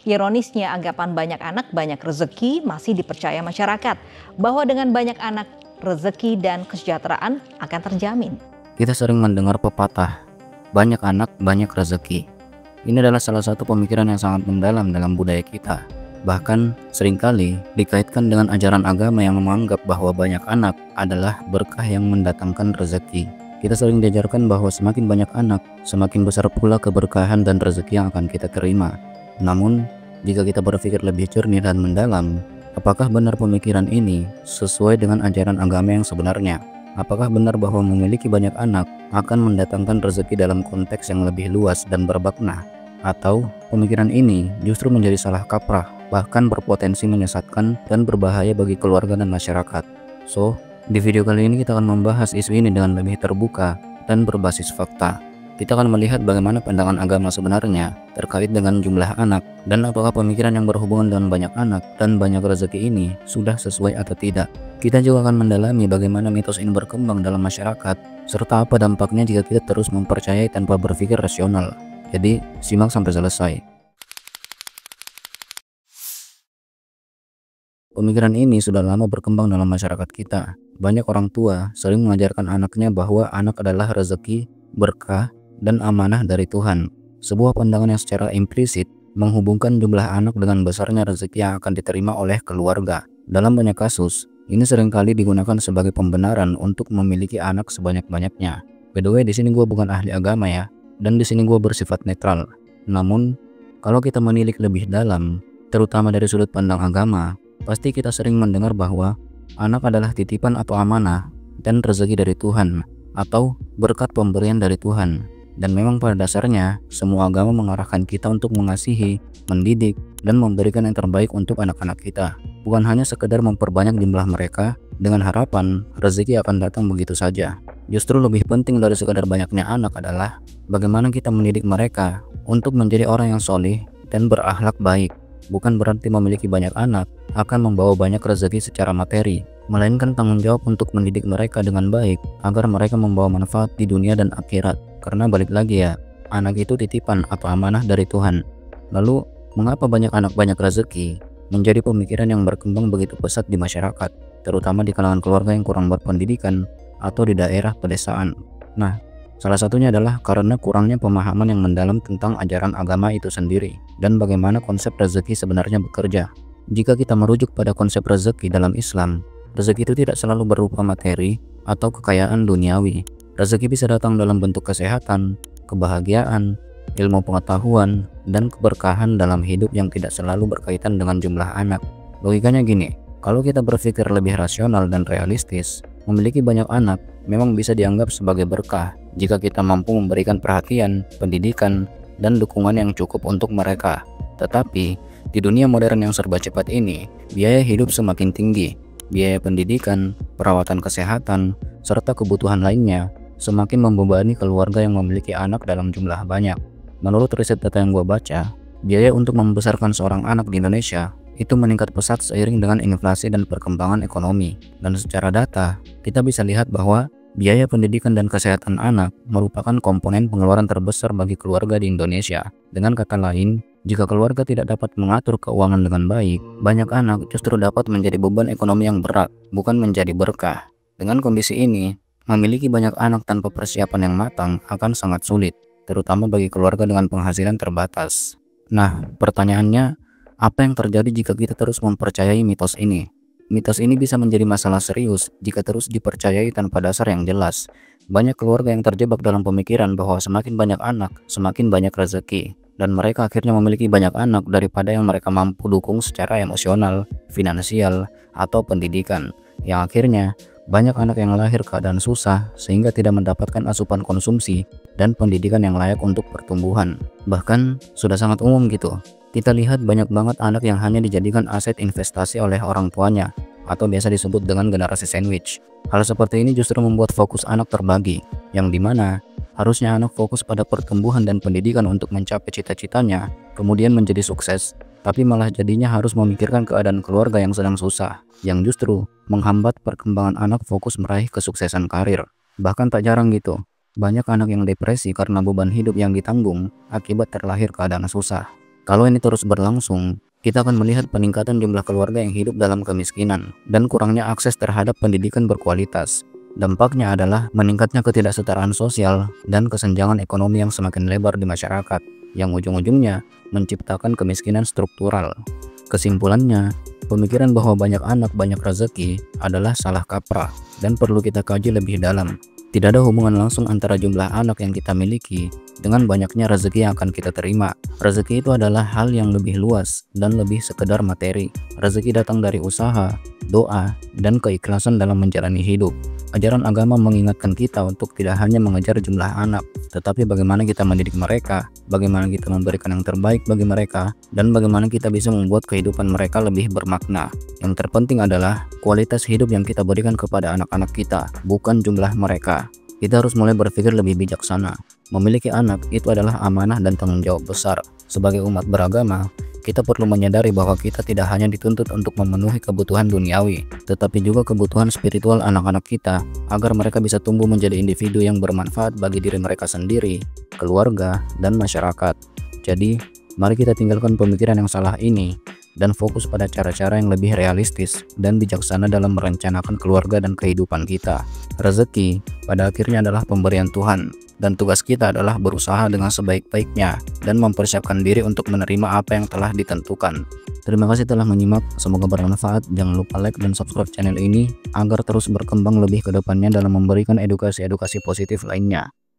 Ironisnya, anggapan banyak anak banyak rezeki masih dipercaya masyarakat, bahwa dengan banyak anak rezeki dan kesejahteraan akan terjamin. Kita sering mendengar pepatah, banyak anak banyak rezeki. Ini adalah salah satu pemikiran yang sangat mendalam dalam budaya kita. Bahkan seringkali dikaitkan dengan ajaran agama yang menganggap bahwa banyak anak adalah berkah yang mendatangkan rezeki. Kita sering diajarkan bahwa semakin banyak anak, semakin besar pula keberkahan dan rezeki yang akan kita terima. Namun, jika kita berpikir lebih jernih dan mendalam, apakah benar pemikiran ini sesuai dengan ajaran agama yang sebenarnya? Apakah benar bahwa memiliki banyak anak akan mendatangkan rezeki dalam konteks yang lebih luas dan bermakna? Atau pemikiran ini justru menjadi salah kaprah, bahkan berpotensi menyesatkan dan berbahaya bagi keluarga dan masyarakat? So, di video kali ini kita akan membahas isu ini dengan lebih terbuka dan berbasis fakta. Kita akan melihat bagaimana pandangan agama sebenarnya terkait dengan jumlah anak dan apakah pemikiran yang berhubungan dengan banyak anak dan banyak rezeki ini sudah sesuai atau tidak. Kita juga akan mendalami bagaimana mitos ini berkembang dalam masyarakat serta apa dampaknya jika kita terus mempercayai tanpa berpikir rasional. Jadi, simak sampai selesai. Pemikiran ini sudah lama berkembang dalam masyarakat kita. Banyak orang tua sering mengajarkan anaknya bahwa anak adalah rezeki, berkah, dan amanah dari Tuhan. Sebuah pandangan yang secara implisit menghubungkan jumlah anak dengan besarnya rezeki yang akan diterima oleh keluarga. Dalam banyak kasus, ini seringkali digunakan sebagai pembenaran untuk memiliki anak sebanyak-banyaknya. By the way, di sini gue bukan ahli agama ya, dan di sini gue bersifat netral. Namun, kalau kita menilik lebih dalam, terutama dari sudut pandang agama, pasti kita sering mendengar bahwa anak adalah titipan atau amanah dan rezeki dari Tuhan, atau berkat pemberian dari Tuhan. Dan memang pada dasarnya, semua agama mengarahkan kita untuk mengasihi, mendidik, dan memberikan yang terbaik untuk anak-anak kita. Bukan hanya sekedar memperbanyak jumlah mereka, dengan harapan rezeki akan datang begitu saja. Justru lebih penting dari sekadar banyaknya anak adalah bagaimana kita mendidik mereka untuk menjadi orang yang solih dan berakhlak baik. Bukan berarti memiliki banyak anak akan membawa banyak rezeki secara materi, melainkan tanggung jawab untuk mendidik mereka dengan baik agar mereka membawa manfaat di dunia dan akhirat. Karena balik lagi ya, anak itu titipan atau amanah dari Tuhan. Lalu, mengapa banyak anak banyak rezeki menjadi pemikiran yang berkembang begitu pesat di masyarakat, terutama di kalangan keluarga yang kurang berpendidikan atau di daerah pedesaan? Nah, salah satunya adalah karena kurangnya pemahaman yang mendalam tentang ajaran agama itu sendiri dan bagaimana konsep rezeki sebenarnya bekerja. Jika kita merujuk pada konsep rezeki dalam Islam, rezeki itu tidak selalu berupa materi atau kekayaan duniawi. Rezeki bisa datang dalam bentuk kesehatan, kebahagiaan, ilmu pengetahuan, dan keberkahan dalam hidup yang tidak selalu berkaitan dengan jumlah anak. Logikanya gini, kalau kita berpikir lebih rasional dan realistis, memiliki banyak anak memang bisa dianggap sebagai berkah jika kita mampu memberikan perhatian, pendidikan, dan dukungan yang cukup untuk mereka. Tetapi, di dunia modern yang serba cepat ini, biaya hidup semakin tinggi. Biaya pendidikan, perawatan kesehatan, serta kebutuhan lainnya semakin membebani keluarga yang memiliki anak dalam jumlah banyak. Menurut riset data yang gue baca, biaya untuk membesarkan seorang anak di Indonesia itu meningkat pesat seiring dengan inflasi dan perkembangan ekonomi. Dan secara data, kita bisa lihat bahwa biaya pendidikan dan kesehatan anak merupakan komponen pengeluaran terbesar bagi keluarga di Indonesia. Dengan kata lain, jika keluarga tidak dapat mengatur keuangan dengan baik, banyak anak justru dapat menjadi beban ekonomi yang berat, bukan menjadi berkah. Dengan kondisi ini, memiliki banyak anak tanpa persiapan yang matang akan sangat sulit, terutama bagi keluarga dengan penghasilan terbatas. Nah, pertanyaannya, apa yang terjadi jika kita terus mempercayai mitos ini? Mitos ini bisa menjadi masalah serius jika terus dipercayai tanpa dasar yang jelas. Banyak keluarga yang terjebak dalam pemikiran bahwa semakin banyak anak, semakin banyak rezeki, dan mereka akhirnya memiliki banyak anak daripada yang mereka mampu dukung secara emosional, finansial, atau pendidikan, yang akhirnya banyak anak yang lahir keadaan susah sehingga tidak mendapatkan asupan konsumsi dan pendidikan yang layak untuk pertumbuhan. Bahkan sudah sangat umum gitu. Kita lihat banyak banget anak yang hanya dijadikan aset investasi oleh orang tuanya, atau biasa disebut dengan generasi sandwich. Hal seperti ini justru membuat fokus anak terbagi, yang dimana harusnya anak fokus pada pertumbuhan dan pendidikan untuk mencapai cita-citanya, kemudian menjadi sukses, tapi malah jadinya harus memikirkan keadaan keluarga yang sedang susah, yang justru menghambat perkembangan anak fokus meraih kesuksesan karir. Bahkan tak jarang gitu, banyak anak yang depresi karena beban hidup yang ditanggung akibat terlahir keadaan susah. Kalau ini terus berlangsung, kita akan melihat peningkatan jumlah keluarga yang hidup dalam kemiskinan dan kurangnya akses terhadap pendidikan berkualitas. Dampaknya adalah meningkatnya ketidaksetaraan sosial dan kesenjangan ekonomi yang semakin lebar di masyarakat, yang ujung-ujungnya menciptakan kemiskinan struktural. Kesimpulannya, pemikiran bahwa banyak anak banyak rezeki adalah salah kaprah dan perlu kita kaji lebih dalam. Tidak ada hubungan langsung antara jumlah anak yang kita miliki dengan banyaknya rezeki yang akan kita terima. Rezeki itu adalah hal yang lebih luas dan lebih sekedar materi. Rezeki datang dari usaha, doa, dan keikhlasan dalam menjalani hidup. Ajaran agama mengingatkan kita untuk tidak hanya mengejar jumlah anak, tetapi bagaimana kita mendidik mereka, bagaimana kita memberikan yang terbaik bagi mereka, dan bagaimana kita bisa membuat kehidupan mereka lebih bermakna. Yang terpenting adalah kualitas hidup yang kita berikan kepada anak-anak kita, bukan jumlah mereka. Kita harus mulai berpikir lebih bijaksana. Memiliki anak itu adalah amanah dan tanggung jawab besar. Sebagai umat beragama, kita perlu menyadari bahwa kita tidak hanya dituntut untuk memenuhi kebutuhan duniawi, tetapi juga kebutuhan spiritual anak-anak kita, agar mereka bisa tumbuh menjadi individu yang bermanfaat bagi diri mereka sendiri, keluarga, dan masyarakat. Jadi, mari kita tinggalkan pemikiran yang salah ini, dan fokus pada cara-cara yang lebih realistis dan bijaksana dalam merencanakan keluarga dan kehidupan kita. Rezeki, pada akhirnya adalah pemberian Tuhan, dan tugas kita adalah berusaha dengan sebaik-baiknya dan mempersiapkan diri untuk menerima apa yang telah ditentukan. Terima kasih telah menyimak, semoga bermanfaat. Jangan lupa like dan subscribe channel ini agar terus berkembang lebih ke depannya dalam memberikan edukasi-edukasi positif lainnya.